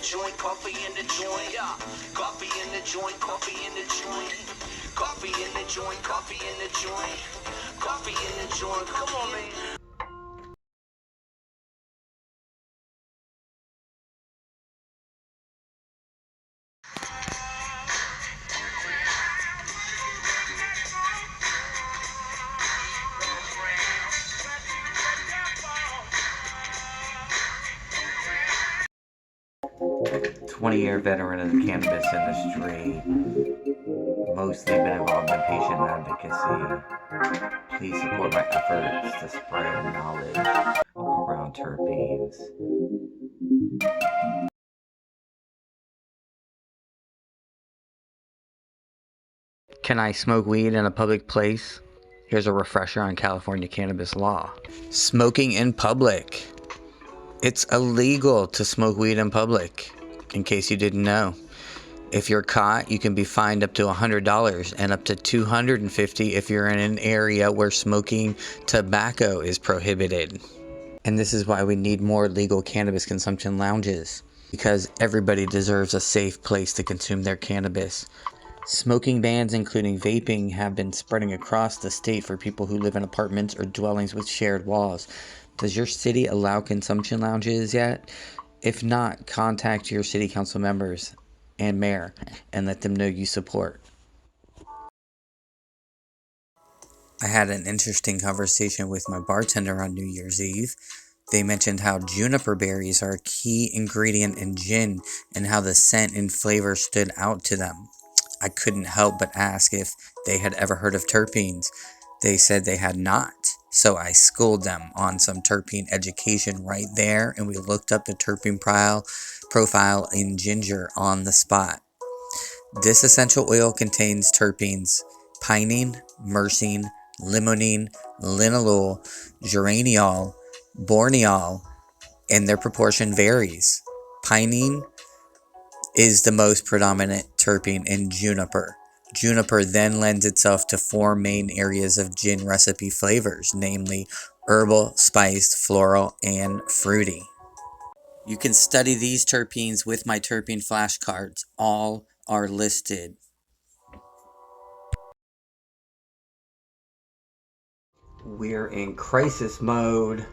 joint, coffee in the joint, yeah. Coffee in the joint, coffee in the joint. Coffee in the joint, coffee in the joint. Coffee in the joint, come on, man. 20-year veteran of the cannabis industry, mostly been involved in patient advocacy. Please support my efforts to spread knowledge around terpenes. Can I smoke weed in a public place? Here's a refresher on California cannabis law. Smoking in public. It's illegal to smoke weed in public, in case you didn't know. If you're caught, you can be fined up to $100 and up to $250 if you're in an area where smoking tobacco is prohibited. And this is why we need more legal cannabis consumption lounges, because everybody deserves a safe place to consume their cannabis. Smoking bans, including vaping, have been spreading across the state for people who live in apartments or dwellings with shared walls. Does your city allow consumption lounges yet? If not, contact your city council members and mayor and let them know you support. I had an interesting conversation with my bartender on New Year's Eve. They mentioned how juniper berries are a key ingredient in gin and how the scent and flavor stood out to them. I couldn't help but ask if they had ever heard of terpenes. They said they had not. So I schooled them on some terpene education right there, and we looked up the terpene profile in ginger on the spot. This essential oil contains terpenes: pinene, myrcene, limonene, linalool, geraniol, borneol, and their proportion varies. Pinene is the most predominant terpene in juniper. Juniper then lends itself to four main areas of gin recipe flavors, namely herbal, spiced, floral, and fruity. You can study these terpenes with my terpene flashcards. All are listed. We're in crisis mode.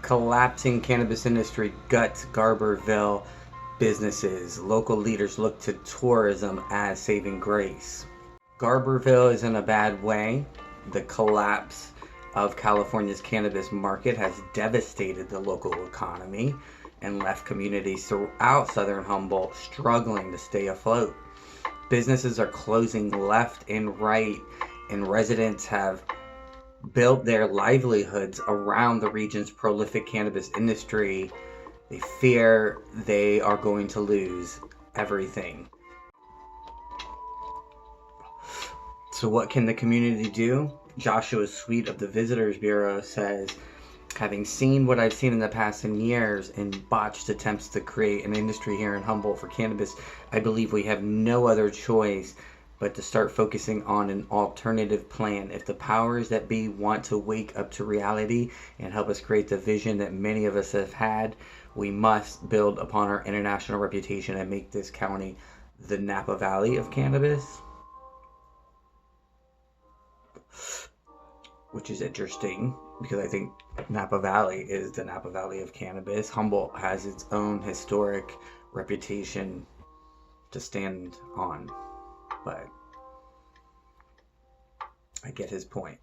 Collapsing cannabis industry guts Garberville businesses. Local leaders look to tourism as saving grace. Garberville is in a bad way. The collapse of California's cannabis market has devastated the local economy and left communities throughout southern Humboldt struggling to stay afloat. Businesses are closing left and right, and residents have built their livelihoods around the region's prolific cannabis industry. They fear they are going to lose everything. So what can the community do? Joshua Sweet of the Visitors Bureau says, having seen what I've seen in the past 10 years in botched attempts to create an industry here in Humboldt for cannabis, I believe we have no other choice but to start focusing on an alternative plan. If the powers that be want to wake up to reality and help us create the vision that many of us have had, we must build upon our international reputation and make this county the Napa Valley of cannabis. Which is interesting, because I think Napa Valley is the Napa Valley of cannabis. Humboldt has its own historic reputation to stand on, but I get his point.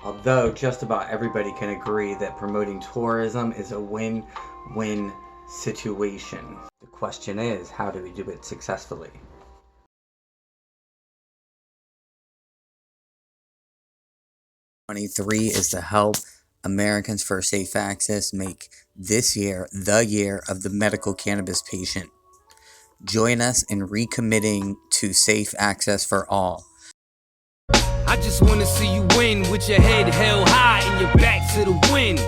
Although just about everybody can agree that promoting tourism is a win-win situation. The question is, how do we do it successfully? '23 is to help Americans for Safe Access make this year the year of the medical cannabis patient. Join us in recommitting to safe access for all. I just want to see you win with your head held high and your back to the wind.